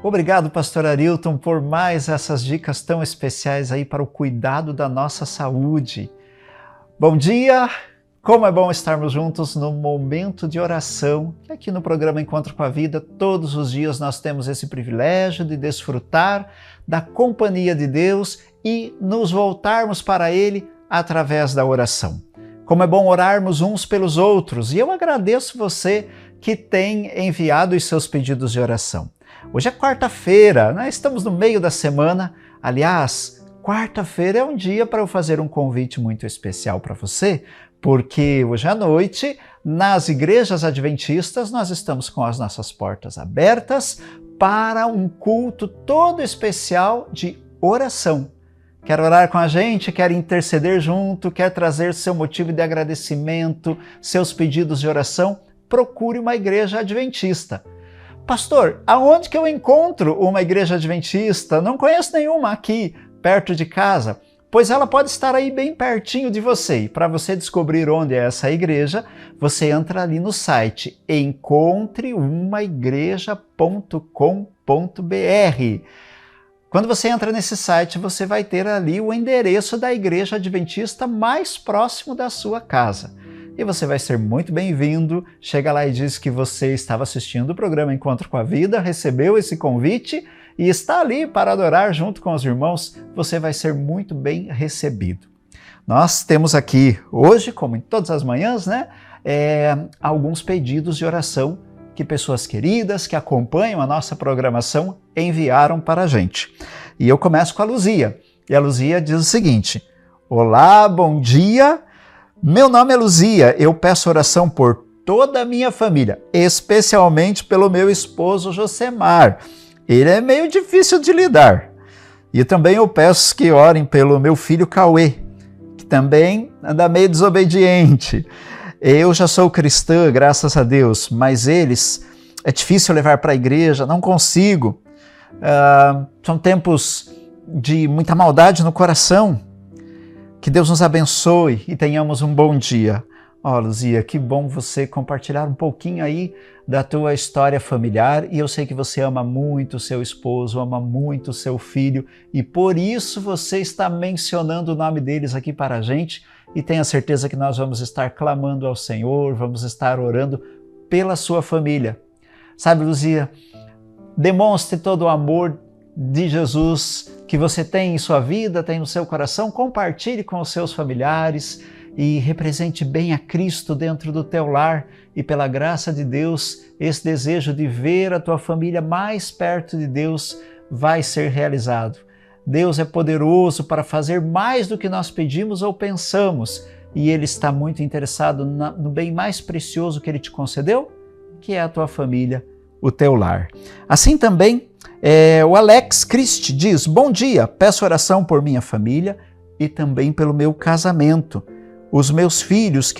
Obrigado, pastor Arilton, por mais essas dicas tão especiais aí para o cuidado da nossa saúde. Bom dia! Como é bom estarmos juntos no momento de oração. Aqui no programa Encontro com a Vida, todos os dias nós temos esse privilégio de desfrutar da companhia de Deus e nos voltarmos para Ele através da oração. Como é bom orarmos uns pelos outros, e eu agradeço você que tem enviado os seus pedidos de oração. Hoje é quarta-feira, né? Estamos no meio da semana. Aliás, quarta-feira é um dia para eu fazer um convite muito especial para você, porque hoje à noite, nas igrejas adventistas, nós estamos com as nossas portas abertas para um culto todo especial de oração. Quer orar com a gente? Quer interceder junto? Quer trazer seu motivo de agradecimento, seus pedidos de oração? Procure uma igreja adventista. Pastor, aonde que eu encontro uma igreja adventista? Não conheço nenhuma aqui, perto de casa. Pois ela pode estar aí bem pertinho de você. E para você descobrir onde é essa igreja, você entra ali no site encontreumaigreja.com.br. Quando você entra nesse site, você vai ter ali o endereço da igreja adventista mais próximo da sua casa. E você vai ser muito bem-vindo. Chega lá e diz que você estava assistindo o programa Encontro com a Vida, recebeu esse convite e está ali para adorar junto com os irmãos. Você vai ser muito bem recebido. Nós temos aqui hoje, como em todas as manhãs, alguns pedidos de oração que pessoas queridas que acompanham a nossa programação enviaram para a gente. E eu começo com a Luzia. E a Luzia diz o seguinte: olá, bom dia. Meu nome é Luzia, eu peço oração por toda a minha família, especialmente pelo meu esposo Josemar. Ele é meio difícil de lidar. E também eu peço que orem pelo meu filho Cauê, que também anda meio desobediente. Eu já sou cristã, graças a Deus, mas eles é difícil levar para a igreja, não consigo. São tempos de muita maldade no coração. Que Deus nos abençoe e tenhamos um bom dia. Luzia, que bom você compartilhar um pouquinho aí da tua história familiar, e eu sei que você ama muito o seu esposo, ama muito o seu filho, e por isso você está mencionando o nome deles aqui para a gente, e tenha certeza que nós vamos estar clamando ao Senhor, vamos estar orando pela sua família. Sabe, Luzia, demonstre todo o amor de Jesus que você tem em sua vida, tem no seu coração, compartilhe com os seus familiares e represente bem a Cristo dentro do teu lar, e pela graça de Deus, esse desejo de ver a tua família mais perto de Deus vai ser realizado. Deus é poderoso para fazer mais do que nós pedimos ou pensamos, e Ele está muito interessado no bem mais precioso que Ele te concedeu, que é a tua família, o teu lar. Assim também, o Alex Christ diz: bom dia, peço oração por minha família e também pelo meu casamento, os meus filhos,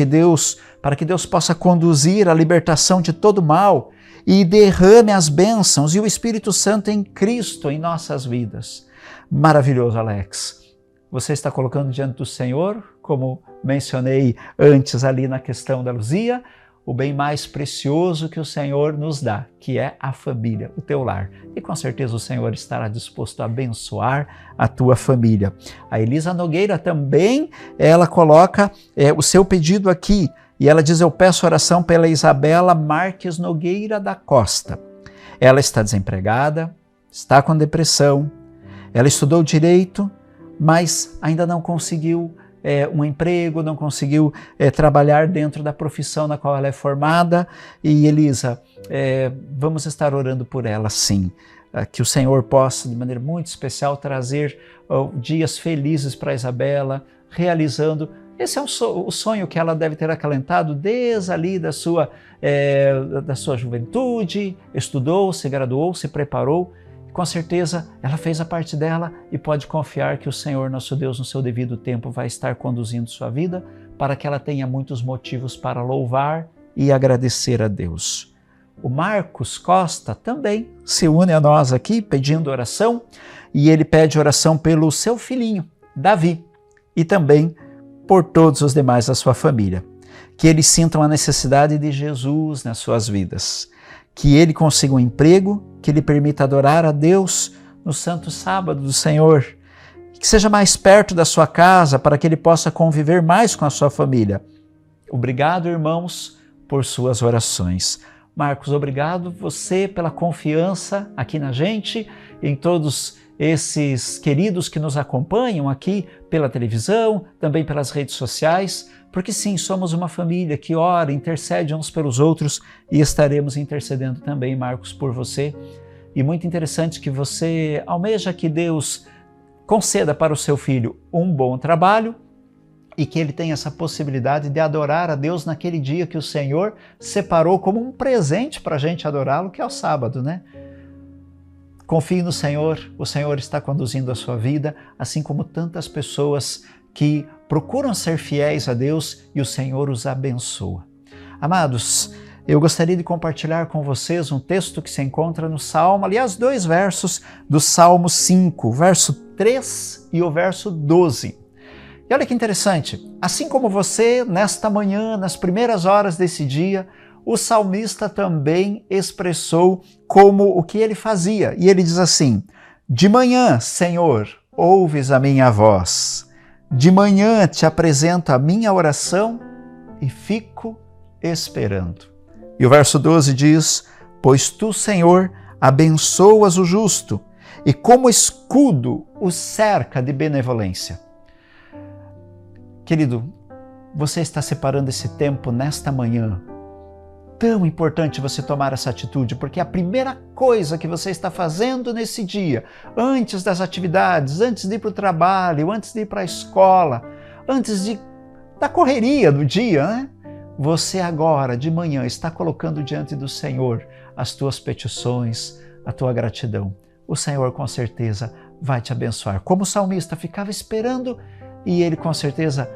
para que Deus possa conduzir a libertação de todo mal e derrame as bênçãos e o Espírito Santo em Cristo em nossas vidas. Maravilhoso, Alex. Você está colocando diante do Senhor, como mencionei antes ali na questão da Luzia, o bem mais precioso que o Senhor nos dá, que é a família, o teu lar. E com certeza o Senhor estará disposto a abençoar a tua família. A Elisa Nogueira também, ela coloca o seu pedido aqui, e ela diz: eu peço oração pela Isabela Marques Nogueira da Costa. Ela está desempregada, está com depressão, ela estudou direito, mas ainda não conseguiu um emprego, não conseguiu trabalhar dentro da profissão na qual ela é formada. E Elisa, vamos estar orando por ela sim, que o Senhor possa de maneira muito especial trazer dias felizes para Isabela, realizando, esse é o sonho que ela deve ter acalentado desde ali da sua juventude, estudou, se graduou, se preparou. Com certeza, ela fez a parte dela e pode confiar que o Senhor, nosso Deus, no seu devido tempo, vai estar conduzindo sua vida para que ela tenha muitos motivos para louvar e agradecer a Deus. O Marcos Costa também se une a nós aqui pedindo oração, e ele pede oração pelo seu filhinho, Davi, e também por todos os demais da sua família. Que eles sintam a necessidade de Jesus nas suas vidas. que ele consiga um emprego, que lhe permita adorar a Deus no santo sábado do Senhor, que seja mais perto da sua casa para que ele possa conviver mais com a sua família. Obrigado, irmãos, por suas orações. Marcos, obrigado você pela confiança aqui na gente, em todos esses queridos que nos acompanham aqui pela televisão, também pelas redes sociais, porque sim, somos uma família que ora, intercede uns pelos outros e estaremos intercedendo também, Marcos, por você. E muito interessante que você almeja que Deus conceda para o seu filho um bom trabalho e que ele tenha essa possibilidade de adorar a Deus naquele dia que o Senhor separou como um presente para a gente adorá-lo, que é o sábado, né? Confie no Senhor, o Senhor está conduzindo a sua vida, assim como tantas pessoas que procuram ser fiéis a Deus e o Senhor os abençoa. Amados, eu gostaria de compartilhar com vocês um texto que se encontra no Salmo, aliás, 2 versos do Salmo 5, verso 3 e o verso 12. E olha que interessante, assim como você, nesta manhã, nas primeiras horas desse dia, o salmista também expressou como o que ele fazia. E ele diz assim: de manhã, Senhor, ouves a minha voz. De manhã te apresento a minha oração e fico esperando. E o verso 12 diz: pois tu, Senhor, abençoas o justo e como escudo o cerca de benevolência. Querido, você está separando esse tempo nesta manhã. Tão importante você tomar essa atitude, porque a primeira coisa que você está fazendo nesse dia, antes das atividades, antes de ir para o trabalho, antes de ir para a escola, antes da correria do dia, né? Você agora, de manhã, está colocando diante do Senhor as tuas petições, a tua gratidão. O Senhor, com certeza, vai te abençoar. Como o salmista ficava esperando e ele, com certeza,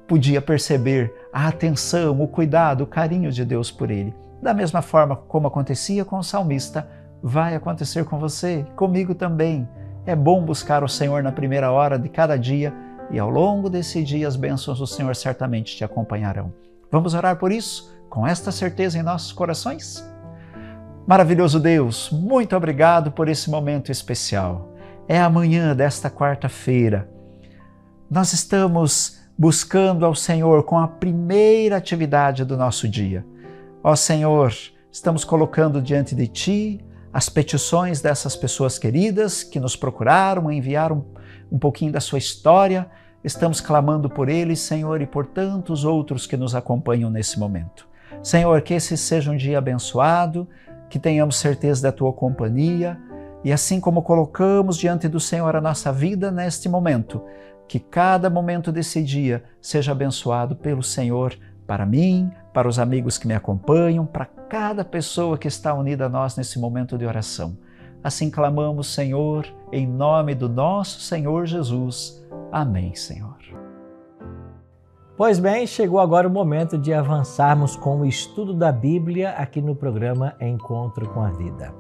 podia perceber a atenção, o cuidado, o carinho de Deus por ele. Da mesma forma como acontecia com o salmista, vai acontecer com você, comigo também. É bom buscar o Senhor na primeira hora de cada dia e ao longo desse dia as bênçãos do Senhor certamente te acompanharão. Vamos orar por isso, com esta certeza em nossos corações? Maravilhoso Deus, muito obrigado por esse momento especial. É amanhã desta quarta-feira. Nós estamos buscando ao Senhor com a primeira atividade do nosso dia. Ó Senhor, estamos colocando diante de Ti as petições dessas pessoas queridas que nos procuraram, enviaram um pouquinho da sua história. Estamos clamando por eles, Senhor, e por tantos outros que nos acompanham nesse momento. Senhor, que esse seja um dia abençoado, que tenhamos certeza da Tua companhia e assim como colocamos diante do Senhor a nossa vida neste momento, que cada momento desse dia seja abençoado pelo Senhor para mim, para os amigos que me acompanham, para cada pessoa que está unida a nós nesse momento de oração. Assim clamamos, Senhor, em nome do nosso Senhor Jesus. Amém, Senhor. Pois bem, chegou agora o momento de avançarmos com o estudo da Bíblia aqui no programa Encontro com a Vida.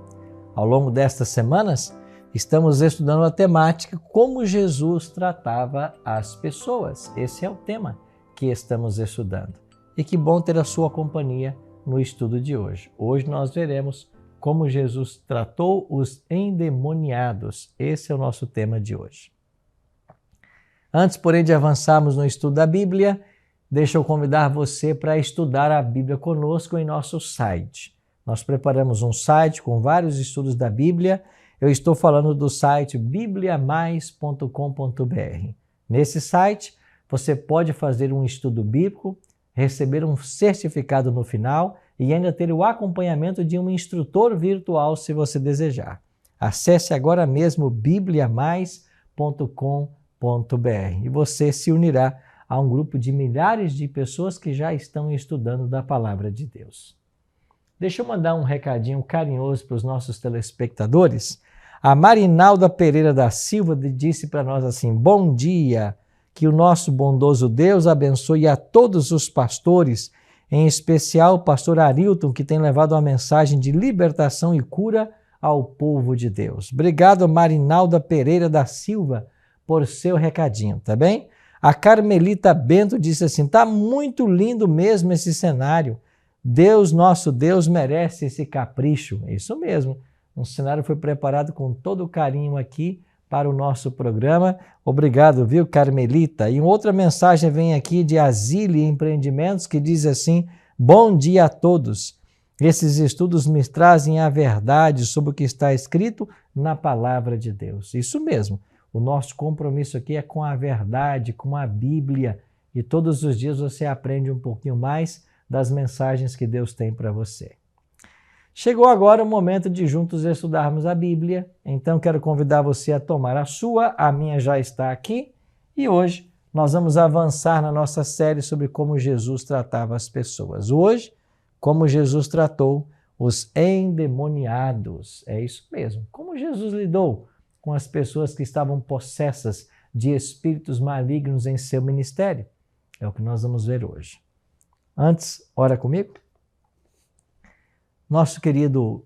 Ao longo destas semanas, estamos estudando a temática como Jesus tratava as pessoas. Esse é o tema que estamos estudando. E que bom ter a sua companhia no estudo de hoje. Hoje nós veremos como Jesus tratou os endemoniados. Esse é o nosso tema de hoje. Antes, porém, de avançarmos no estudo da Bíblia, deixa eu convidar você para estudar a Bíblia conosco em nosso site. Nós preparamos um site com vários estudos da Bíblia. Eu estou falando do site bibliamais.com.br. Nesse site, você pode fazer um estudo bíblico, receber um certificado no final e ainda ter o acompanhamento de um instrutor virtual se você desejar. Acesse agora mesmo bibliamais.com.br e você se unirá a um grupo de milhares de pessoas que já estão estudando da Palavra de Deus. Deixa eu mandar um recadinho carinhoso para os nossos telespectadores. A Marinalda Pereira da Silva disse para nós assim: bom dia, que o nosso bondoso Deus abençoe a todos os pastores, em especial o pastor Arilton, que tem levado uma mensagem de libertação e cura ao povo de Deus. Obrigado, Marinalda Pereira da Silva, por seu recadinho, tá bem? A Carmelita Bento disse assim: tá muito lindo mesmo esse cenário. Deus, nosso Deus, merece esse capricho. É isso mesmo. Um cenário foi preparado com todo o carinho aqui para o nosso programa. Obrigado, viu, Carmelita? E outra mensagem vem aqui de Asile Empreendimentos, que diz assim: bom dia a todos. Esses estudos me trazem a verdade sobre o que está escrito na palavra de Deus. Isso mesmo. O nosso compromisso aqui é com a verdade, com a Bíblia. E todos os dias você aprende um pouquinho mais das mensagens que Deus tem para você. Chegou agora o momento de juntos estudarmos a Bíblia, então quero convidar você a tomar a sua, a minha já está aqui, e hoje nós vamos avançar na nossa série sobre como Jesus tratava as pessoas. Hoje, como Jesus tratou os endemoniados. É isso mesmo, como Jesus lidou com as pessoas que estavam possessas de espíritos malignos em seu ministério. É o que nós vamos ver hoje. Antes, ora comigo. Nosso querido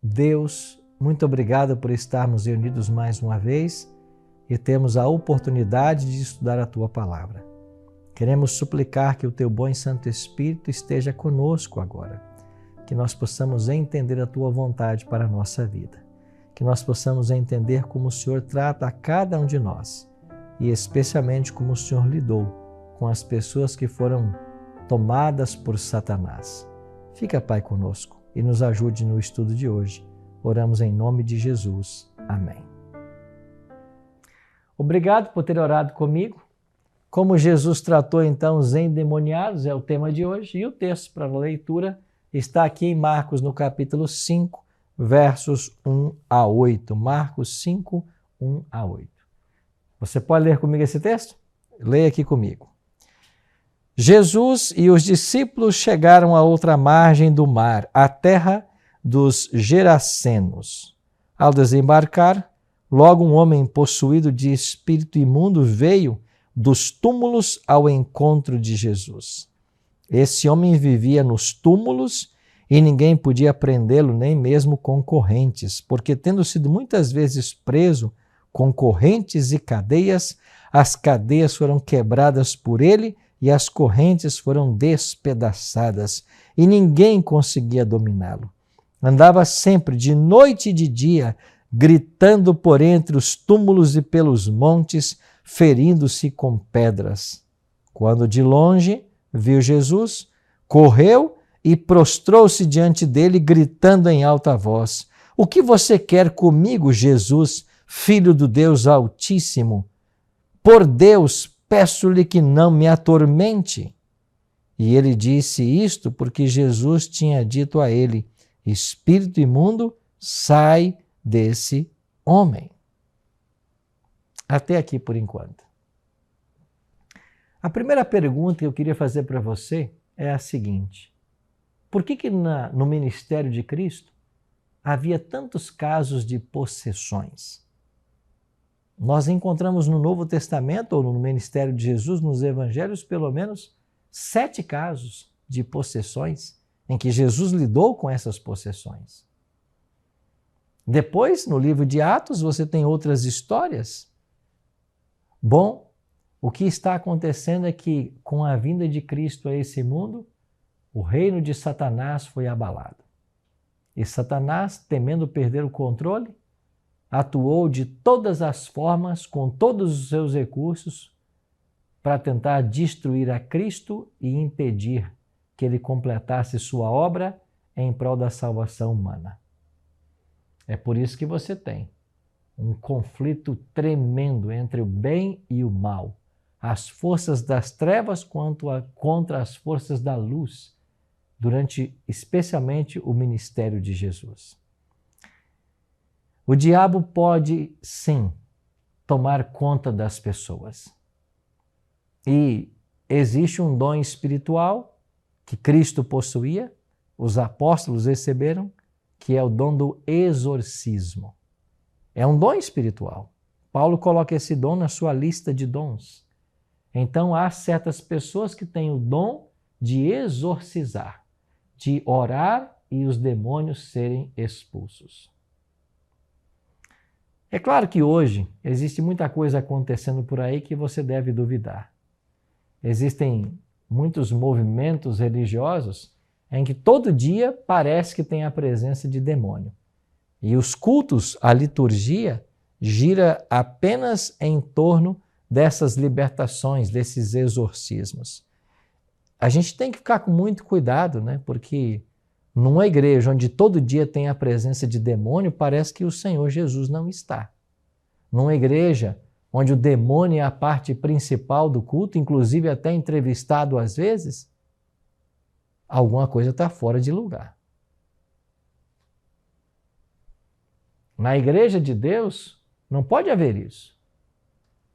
Deus, muito obrigado por estarmos reunidos mais uma vez e termos a oportunidade de estudar a Tua Palavra. Queremos suplicar que o Teu bom e Santo Espírito esteja conosco agora, que nós possamos entender a Tua vontade para a nossa vida, que nós possamos entender como o Senhor trata a cada um de nós e especialmente como o Senhor lidou com as pessoas que foram tomadas por Satanás. Fica, Pai, conosco e nos ajude no estudo de hoje. Oramos em nome de Jesus. Amém. Obrigado por ter orado comigo. Como Jesus tratou então os endemoniados é o tema de hoje e o texto para a leitura está aqui em Marcos no capítulo 5, versos 1 a 8. Marcos 5, 1 a 8. Você pode ler comigo esse texto? Leia aqui comigo. Jesus e os discípulos chegaram à outra margem do mar, à terra dos Gerasenos. Ao desembarcar, logo um homem possuído de espírito imundo veio dos túmulos ao encontro de Jesus. Esse homem vivia nos túmulos e ninguém podia prendê-lo, nem mesmo com correntes, porque, tendo sido muitas vezes preso com correntes e cadeias, as cadeias foram quebradas por ele e as correntes foram despedaçadas, e ninguém conseguia dominá-lo. Andava sempre, de noite e de dia, gritando por entre os túmulos e pelos montes, ferindo-se com pedras. Quando de longe viu Jesus, correu e prostrou-se diante dele, gritando em alta voz: O que você quer comigo, Jesus, Filho do Deus Altíssimo? Por Deus, peço-lhe que não me atormente. E ele disse isto porque Jesus tinha dito a ele: Espírito imundo, sai desse homem. Até aqui por enquanto. A primeira pergunta que eu queria fazer para você é a seguinte: por que no ministério de Cristo havia tantos casos de possessões? Nós encontramos no Novo Testamento, ou no ministério de Jesus, nos evangelhos, pelo menos 7 casos de possessões em que Jesus lidou com essas possessões. Depois, no livro de Atos, você tem outras histórias. Bom, o que está acontecendo é que, com a vinda de Cristo a esse mundo, o reino de Satanás foi abalado. E Satanás, temendo perder o controle, atuou de todas as formas, com todos os seus recursos, para tentar destruir a Cristo e impedir que ele completasse sua obra em prol da salvação humana. É por isso que você tem um conflito tremendo entre o bem e o mal, as forças das trevas contra as forças da luz, durante especialmente o ministério de Jesus. O diabo pode, sim, tomar conta das pessoas. E existe um dom espiritual que Cristo possuía, os apóstolos receberam, que é o dom do exorcismo. É um dom espiritual. Paulo coloca esse dom na sua lista de dons. Então, há certas pessoas que têm o dom de exorcizar, de orar e os demônios serem expulsos. É claro que hoje existe muita coisa acontecendo por aí que você deve duvidar. Existem muitos movimentos religiosos em que todo dia parece que tem a presença de demônio. E os cultos, a liturgia, gira apenas em torno dessas libertações, desses exorcismos. A gente tem que ficar com muito cuidado, né? Porque numa igreja onde todo dia tem a presença de demônio, parece que o Senhor Jesus não está. Numa igreja onde o demônio é a parte principal do culto, inclusive até entrevistado às vezes, alguma coisa está fora de lugar. Na igreja de Deus, não pode haver isso.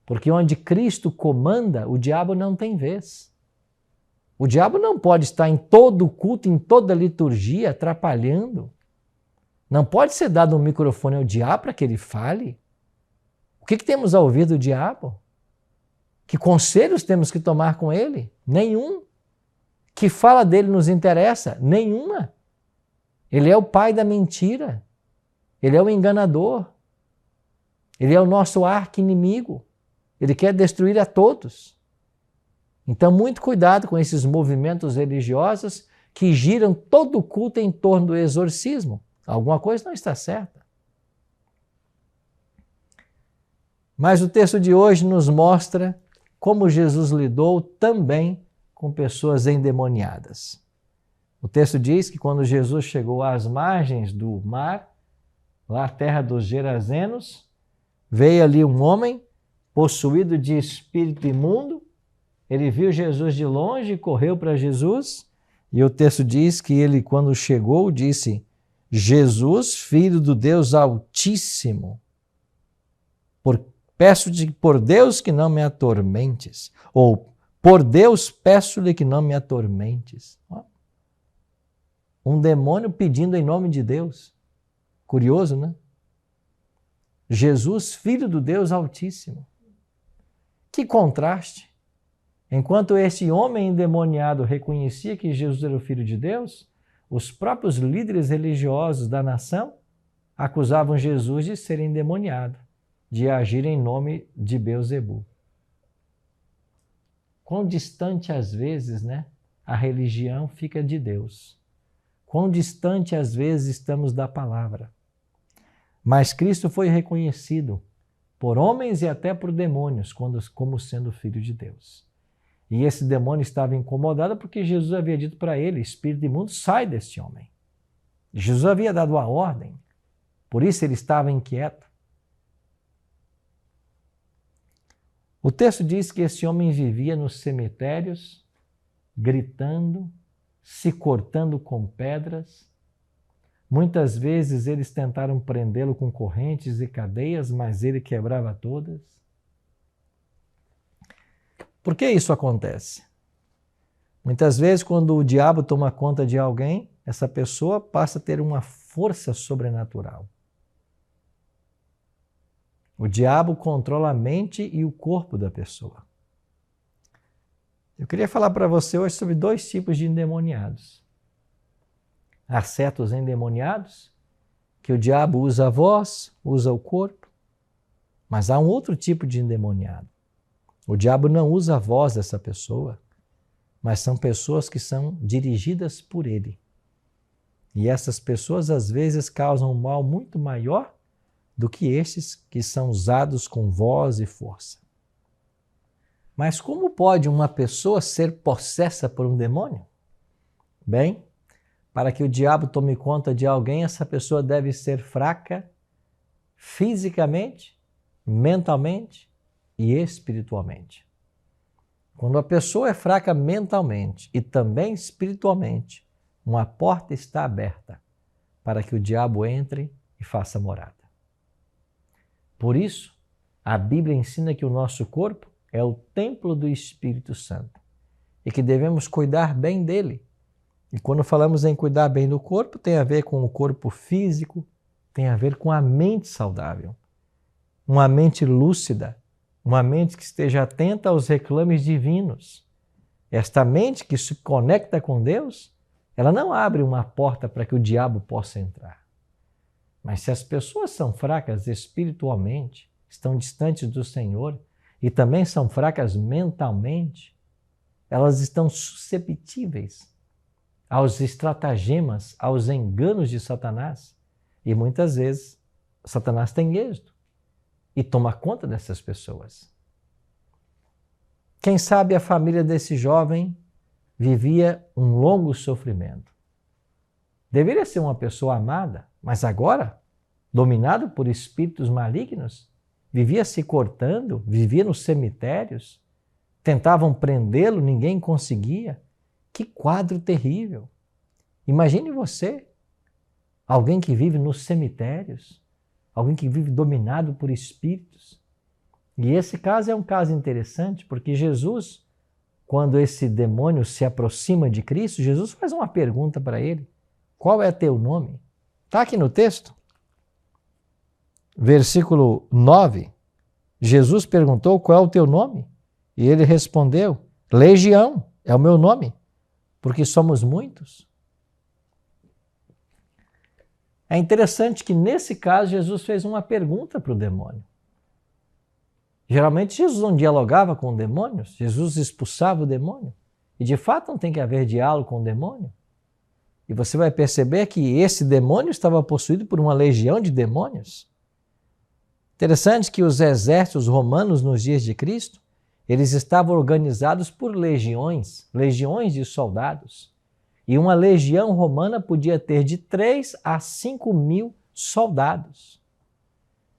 Porque onde Cristo comanda, o diabo não tem vez. O diabo não pode estar em todo o culto, em toda a liturgia, atrapalhando. Não pode ser dado um microfone ao diabo para que ele fale. O que temos a ouvir do diabo? Que conselhos temos que tomar com ele? Nenhum. Que fala dele nos interessa? Nenhuma. Ele é o pai da mentira. Ele é o enganador. Ele é o nosso arqui-inimigo. Ele quer destruir a todos. Então, muito cuidado com esses movimentos religiosos que giram todo o culto em torno do exorcismo. Alguma coisa não está certa. Mas o texto de hoje nos mostra como Jesus lidou também com pessoas endemoniadas. O texto diz que quando Jesus chegou às margens do mar, lá a terra dos Gerazenos, veio ali um homem possuído de espírito imundo. Ele viu Jesus de longe e correu para Jesus. E o texto diz que ele, quando chegou, disse: Jesus, filho do Deus Altíssimo, peço-te por Deus que não me atormentes. Ou, por Deus, peço-lhe que não me atormentes. Um demônio pedindo em nome de Deus. Curioso, né? Jesus, filho do Deus Altíssimo. Que contraste! Enquanto esse homem endemoniado reconhecia que Jesus era o Filho de Deus, os próprios líderes religiosos da nação acusavam Jesus de ser endemoniado, de agir em nome de Beelzebu. Quão distante às vezes, né, a religião fica de Deus. Quão distante às vezes estamos da palavra. Mas Cristo foi reconhecido por homens e até por demônios como sendo Filho de Deus. E esse demônio estava incomodado porque Jesus havia dito para ele: espírito imundo, sai deste homem. Jesus havia dado a ordem, por isso ele estava inquieto. O texto diz que esse homem vivia nos cemitérios, gritando, se cortando com pedras. Muitas vezes eles tentaram prendê-lo com correntes e cadeias, mas ele quebrava todas. Por que isso acontece? Muitas vezes, quando o diabo toma conta de alguém, essa pessoa passa a ter uma força sobrenatural. O diabo controla a mente e o corpo da pessoa. Eu queria falar para você hoje sobre 2 tipos de endemoniados. Há certos endemoniados que o diabo usa a voz, usa o corpo, mas há um outro tipo de endemoniado. O diabo não usa a voz dessa pessoa, mas são pessoas que são dirigidas por ele. E essas pessoas às vezes causam um mal muito maior do que estes que são usados com voz e força. Mas como pode uma pessoa ser possessa por um demônio? Bem, para que o diabo tome conta de alguém, essa pessoa deve ser fraca fisicamente, mentalmente e espiritualmente. Quando a pessoa é fraca mentalmente e também espiritualmente, uma porta está aberta para que o diabo entre e faça morada. Por isso, a Bíblia ensina que o nosso corpo é o templo do Espírito Santo e que devemos cuidar bem dele. E quando falamos em cuidar bem do corpo, tem a ver com o corpo físico, tem a ver com a mente saudável, uma mente lúcida, uma mente que esteja atenta aos reclames divinos. Esta mente que se conecta com Deus, ela não abre uma porta para que o diabo possa entrar. Mas se as pessoas são fracas espiritualmente, estão distantes do Senhor e também são fracas mentalmente, elas estão susceptíveis aos estratagemas, aos enganos de Satanás. E muitas vezes Satanás tem êxito e toma conta dessas pessoas. Quem sabe a família desse jovem vivia um longo sofrimento. Deveria ser uma pessoa amada, mas agora, dominado por espíritos malignos, vivia se cortando, vivia nos cemitérios, tentavam prendê-lo, ninguém conseguia. Que quadro terrível! Imagine você, alguém que vive nos cemitérios, alguém que vive dominado por espíritos. E esse caso é um caso interessante, porque Jesus, quando esse demônio se aproxima de Cristo, Jesus faz uma pergunta para ele: qual é teu nome? Está aqui no texto. Versículo 9, Jesus perguntou: qual é o teu nome? E ele respondeu: Legião é o meu nome, porque somos muitos. É interessante que nesse caso Jesus fez uma pergunta para o demônio. Geralmente Jesus não dialogava com demônios, Jesus expulsava o demônio. E de fato não tem que haver diálogo com o demônio. E você vai perceber que esse demônio estava possuído por uma legião de demônios. Interessante que os exércitos romanos nos dias de Cristo, eles estavam organizados por legiões, legiões de soldados. E uma legião romana podia ter de 3 a 5 mil soldados.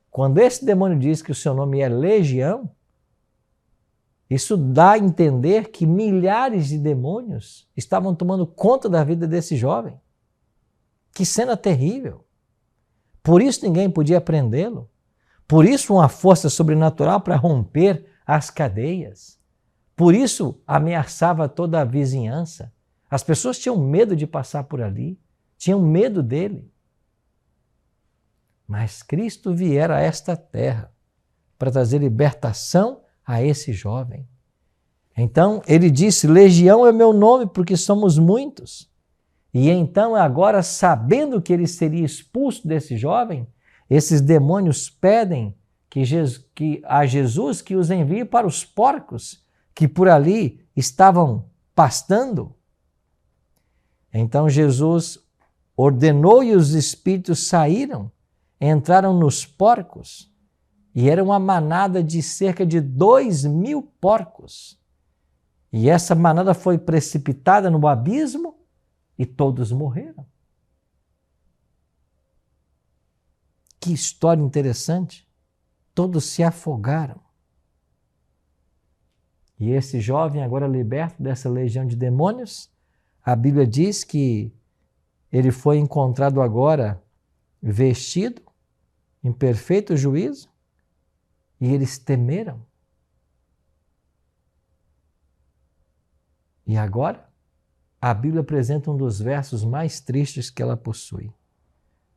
Quando esse demônio diz que o seu nome é Legião, isso dá a entender que milhares de demônios estavam tomando conta da vida desse jovem. Que cena terrível! Por isso ninguém podia prendê-lo. Por isso uma força sobrenatural para romper as cadeias. Por isso ameaçava toda a vizinhança. As pessoas tinham medo de passar por ali, tinham medo dele. Mas Cristo viera a esta terra para trazer libertação a esse jovem. Então ele disse: Legião é meu nome, porque somos muitos. E então agora, sabendo que ele seria expulso desse jovem, esses demônios pedem a Jesus que os envie para os porcos que por ali estavam pastando. Então Jesus ordenou e os espíritos saíram, entraram nos porcos, e era uma manada de cerca de 2.000 porcos. E essa manada foi precipitada no abismo e todos morreram. Que história interessante! Todos se afogaram. E esse jovem, agora liberto dessa legião de demônios, a Bíblia diz que ele foi encontrado agora vestido, em perfeito juízo, e eles temeram. E agora, a Bíblia apresenta um dos versos mais tristes que ela possui.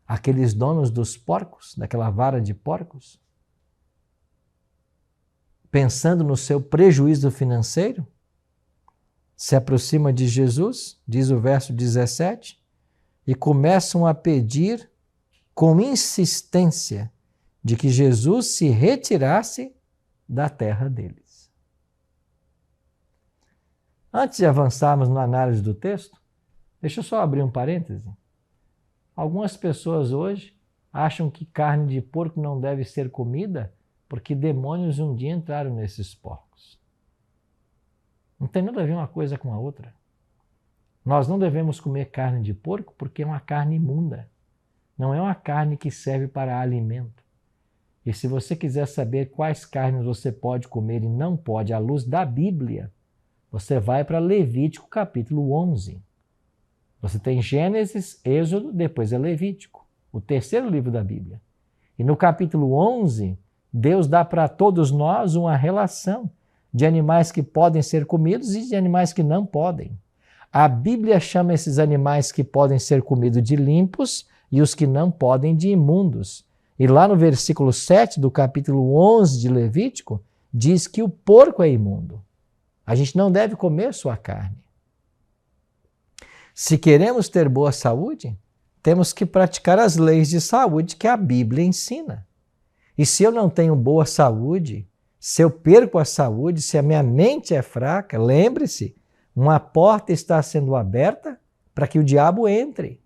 Aqueles donos dos porcos, daquela vara de porcos, pensando no seu prejuízo financeiro, se aproxima de Jesus, diz o verso 17, e começam a pedir com insistência de que Jesus se retirasse da terra deles. Antes de avançarmos na análise do texto, deixa eu só abrir um parêntese. Algumas pessoas hoje acham que carne de porco não deve ser comida porque demônios um dia entraram nesses porcos. Não tem nada a ver uma coisa com a outra. Nós não devemos comer carne de porco porque é uma carne imunda. Não é uma carne que serve para alimento. E se você quiser saber quais carnes você pode comer e não pode à luz da Bíblia, você vai para Levítico capítulo 11. Você tem Gênesis, Êxodo, depois é Levítico, o terceiro livro da Bíblia. E no capítulo 11, Deus dá para todos nós uma relação de animais que podem ser comidos e de animais que não podem. A Bíblia chama esses animais que podem ser comidos de limpos e os que não podem de imundos. E lá no versículo 7 do capítulo 11 de Levítico, diz que o porco é imundo. A gente não deve comer sua carne. Se queremos ter boa saúde, temos que praticar as leis de saúde que a Bíblia ensina. E se eu não tenho boa saúde, se eu perco a saúde, se a minha mente é fraca, lembre-se, uma porta está sendo aberta para que o diabo entre.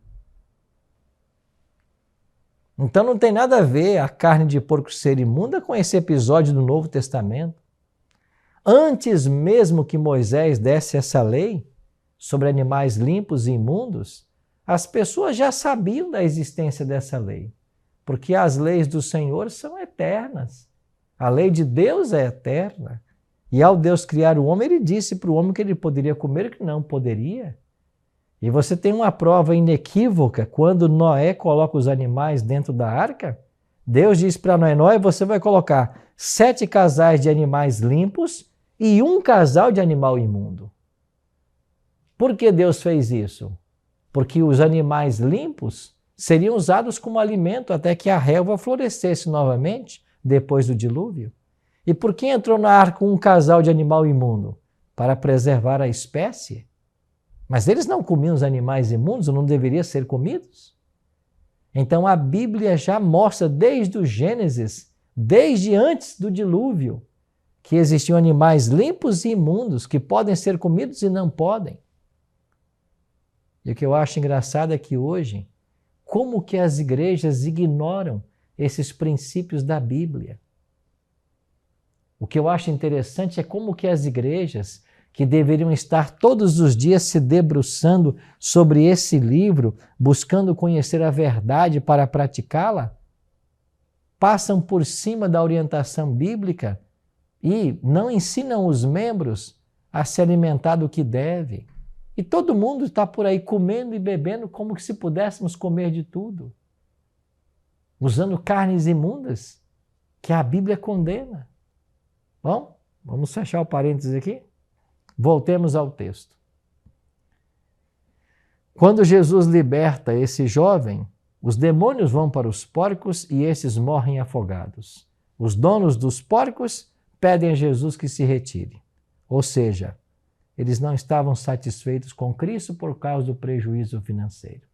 Então não tem nada a ver a carne de porco ser imunda com esse episódio do Novo Testamento. Antes mesmo que Moisés desse essa lei sobre animais limpos e imundos, as pessoas já sabiam da existência dessa lei, porque as leis do Senhor são eternas. A lei de Deus é eterna. E ao Deus criar o homem, ele disse para o homem que ele poderia comer e que não poderia. E você tem uma prova inequívoca quando Noé coloca os animais dentro da arca. Deus diz para Noé, você vai colocar 7 casais de animais limpos e 1 casal de animal imundo. Por que Deus fez isso? Porque os animais limpos seriam usados como alimento até que a relva florescesse novamente depois do dilúvio. E por que entrou na arca 1 casal de animal imundo? Para preservar a espécie. Mas eles não comiam os animais imundos, não deveriam ser comidos? Então a Bíblia já mostra desde o Gênesis, desde antes do dilúvio, que existiam animais limpos e imundos que podem ser comidos e não podem. E o que eu acho engraçado é que hoje, como que as igrejas ignoram esses princípios da Bíblia? O que eu acho interessante é como que as igrejas, que deveriam estar todos os dias se debruçando sobre esse livro, buscando conhecer a verdade para praticá-la, passam por cima da orientação bíblica e não ensinam os membros a se alimentar do que deve. E todo mundo está por aí comendo e bebendo como se pudéssemos comer de tudo, usando carnes imundas que a Bíblia condena. Bom, vamos fechar o parênteses aqui? Voltemos ao texto. Quando Jesus liberta esse jovem, os demônios vão para os porcos e esses morrem afogados. Os donos dos porcos pedem a Jesus que se retire. Ou seja, eles não estavam satisfeitos com Cristo por causa do prejuízo financeiro.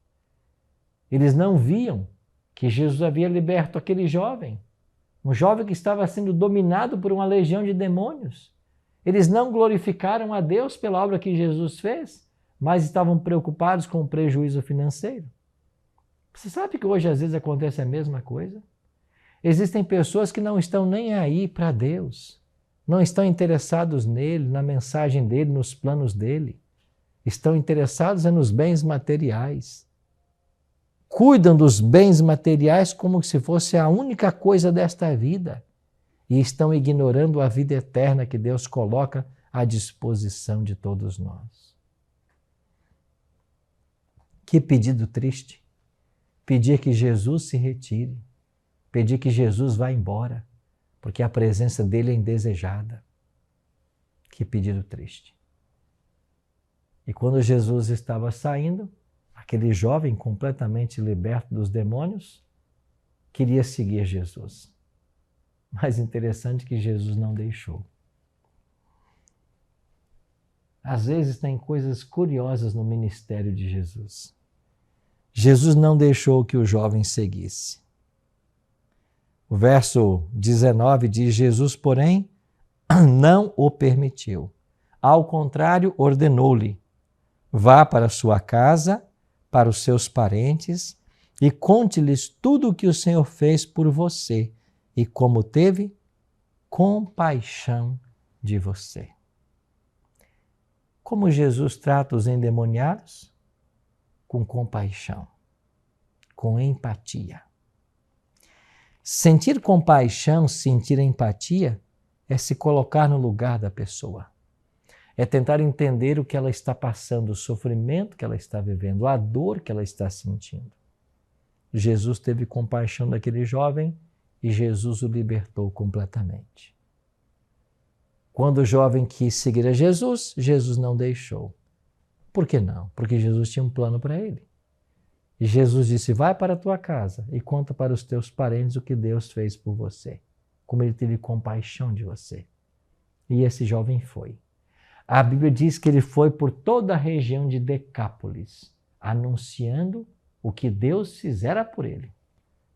Eles não viam que Jesus havia liberto aquele jovem, um jovem que estava sendo dominado por uma legião de demônios. Eles não glorificaram a Deus pela obra que Jesus fez, mas estavam preocupados com o prejuízo financeiro. Você sabe que hoje às vezes acontece a mesma coisa? Existem pessoas que não estão nem aí para Deus, não estão interessados nele, na mensagem dele, nos planos dele. Estão interessados nos bens materiais. Cuidam dos bens materiais como se fosse a única coisa desta vida. E estão ignorando a vida eterna que Deus coloca à disposição de todos nós. Que pedido triste. Pedir que Jesus se retire. Pedir que Jesus vá embora, porque a presença dele é indesejada. Que pedido triste. E quando Jesus estava saindo, aquele jovem completamente liberto dos demônios queria seguir Jesus. Mas interessante que Jesus não deixou. Às vezes tem coisas curiosas no ministério de Jesus. Jesus não deixou que o jovem seguisse. O verso 19 diz: Jesus, porém, não o permitiu. Ao contrário, ordenou-lhe: vá para sua casa, para os seus parentes, e conte-lhes tudo o que o Senhor fez por você e como teve compaixão de você. Como Jesus trata os endemoniados? Com compaixão, com empatia. Sentir compaixão, sentir empatia, é se colocar no lugar da pessoa. É tentar entender o que ela está passando, o sofrimento que ela está vivendo, a dor que ela está sentindo. Jesus teve compaixão daquele jovem e Jesus o libertou completamente. Quando o jovem quis seguir a Jesus, Jesus não deixou. Por que não? Porque Jesus tinha um plano para ele. E Jesus disse: vai para a tua casa e conta para os teus parentes o que Deus fez por você, como ele teve compaixão de você. E esse jovem foi. A Bíblia diz que ele foi por toda a região de Decápolis, anunciando o que Deus fizera por ele.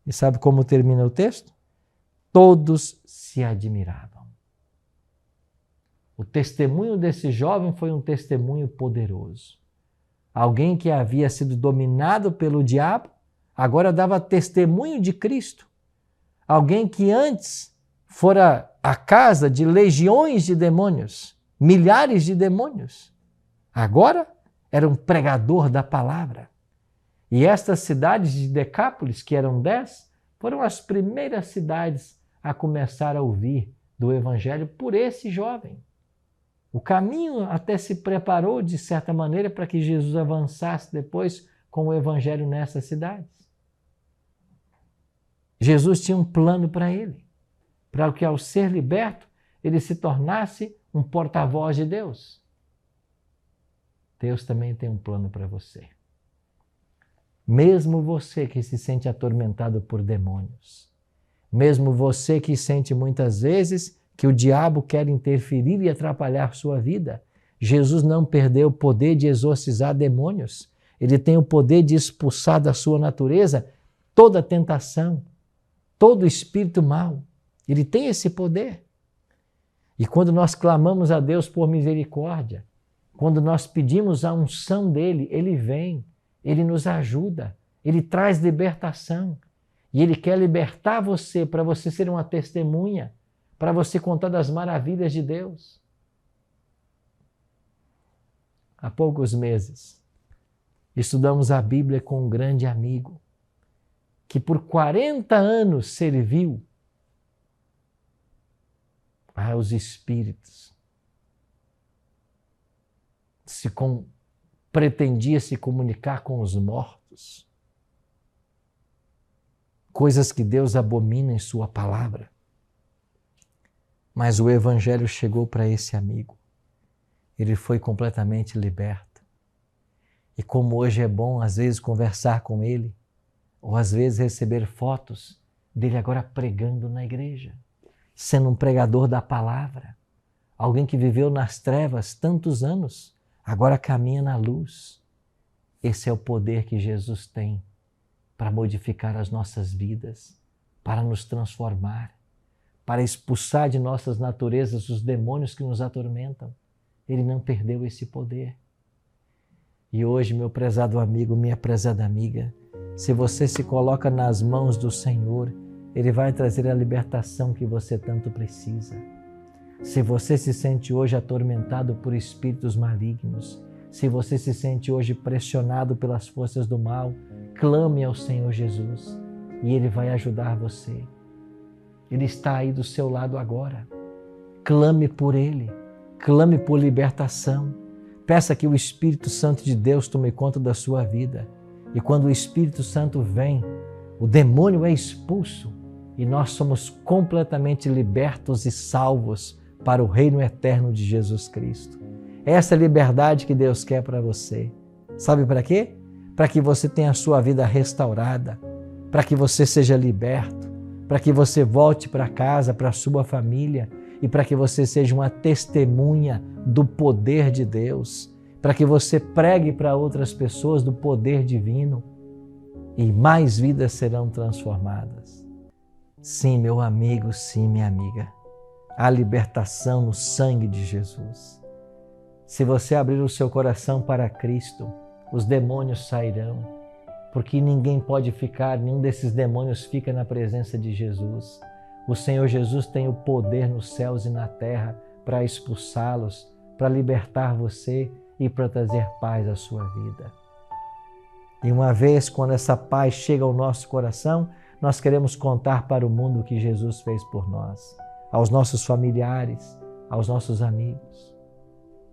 E sabe como termina o texto? Todos se admiravam. O testemunho desse jovem foi um testemunho poderoso. alguém que havia sido dominado pelo diabo, agora dava testemunho de Cristo. Alguém que antes fora a casa de legiões de demônios, milhares de demônios, agora era um pregador da palavra. E estas cidades de Decápolis, que eram 10, foram as primeiras cidades a começar a ouvir do Evangelho por esse jovem. O caminho até se preparou, de certa maneira, para que Jesus avançasse depois com o Evangelho nessas cidades. Jesus tinha um plano para ele, para que ao ser liberto, ele se tornasse um porta-voz de Deus. Deus também tem um plano para você. Mesmo você que se sente atormentado por demônios, mesmo você que sente muitas vezes que o diabo quer interferir e atrapalhar sua vida, Jesus não perdeu o poder de exorcizar demônios. Ele tem o poder de expulsar da sua natureza toda tentação, todo espírito mau. Ele tem esse poder. E quando nós clamamos a Deus por misericórdia, quando nós pedimos a unção dele, ele vem, ele nos ajuda, ele traz libertação. E ele quer libertar você para você ser uma testemunha, para você contar das maravilhas de Deus. Há poucos meses, estudamos a Bíblia com um grande amigo, que por 40 anos serviu aos espíritos, pretendia se comunicar com os mortos, coisas que Deus abomina em sua palavra. Mas o Evangelho chegou para esse amigo. Ele foi completamente liberto. E como hoje é bom, às vezes, conversar com ele, ou às vezes receber fotos dele agora pregando na igreja, sendo um pregador da palavra, alguém que viveu nas trevas tantos anos, agora caminha na luz. Esse é o poder que Jesus tem para modificar as nossas vidas, para nos transformar, para expulsar de nossas naturezas os demônios que nos atormentam. Ele não perdeu esse poder. E hoje, meu prezado amigo, minha prezada amiga, se você se coloca nas mãos do Senhor, Ele vai trazer a libertação que você tanto precisa. Se você se sente hoje atormentado por espíritos malignos, se você se sente hoje pressionado pelas forças do mal, clame ao Senhor Jesus e Ele vai ajudar você. Ele está aí do seu lado agora. Clame por Ele, clame por libertação. Peça que o Espírito Santo de Deus tome conta da sua vida. E quando o Espírito Santo vem, o demônio é expulso e nós somos completamente libertos e salvos para o reino eterno de Jesus Cristo. Essa é a liberdade que Deus quer para você. Sabe para quê? Para que você tenha a sua vida restaurada, para que você seja liberto, para que você volte para casa, para a sua família e para que você seja uma testemunha do poder de Deus, para que você pregue para outras pessoas do poder divino e mais vidas serão transformadas. Sim, meu amigo, sim, minha amiga, há libertação no sangue de Jesus. Se você abrir o seu coração para Cristo, os demônios sairão, porque ninguém pode ficar, nenhum desses demônios fica na presença de Jesus. O Senhor Jesus tem o poder nos céus e na terra para expulsá-los, para libertar você e para trazer paz à sua vida. E uma vez, quando essa paz chega ao nosso coração, nós queremos contar para o mundo o que Jesus fez por nós, aos nossos familiares, aos nossos amigos.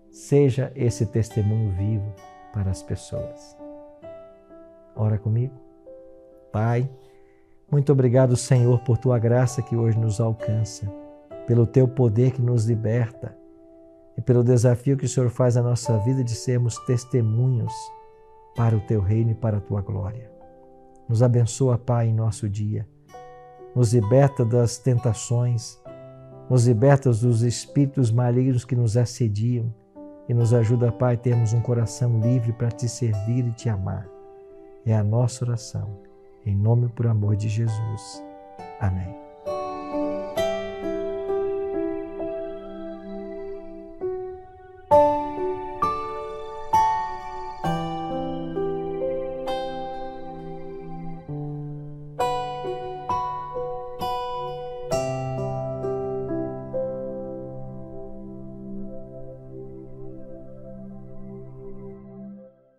Seja esse testemunho vivo para as pessoas. Ora comigo. Pai, muito obrigado, Senhor, por Tua graça que hoje nos alcança, pelo Teu poder que nos liberta e pelo desafio que o Senhor faz na nossa vida de sermos testemunhos para o Teu reino e para a Tua glória. Nos abençoa, Pai, em nosso dia. Nos liberta das tentações, nos liberta dos espíritos malignos que nos assediam e nos ajuda, Pai, a termos um coração livre para Te servir e Te amar. É a nossa oração. Em nome e por amor de Jesus. Amém.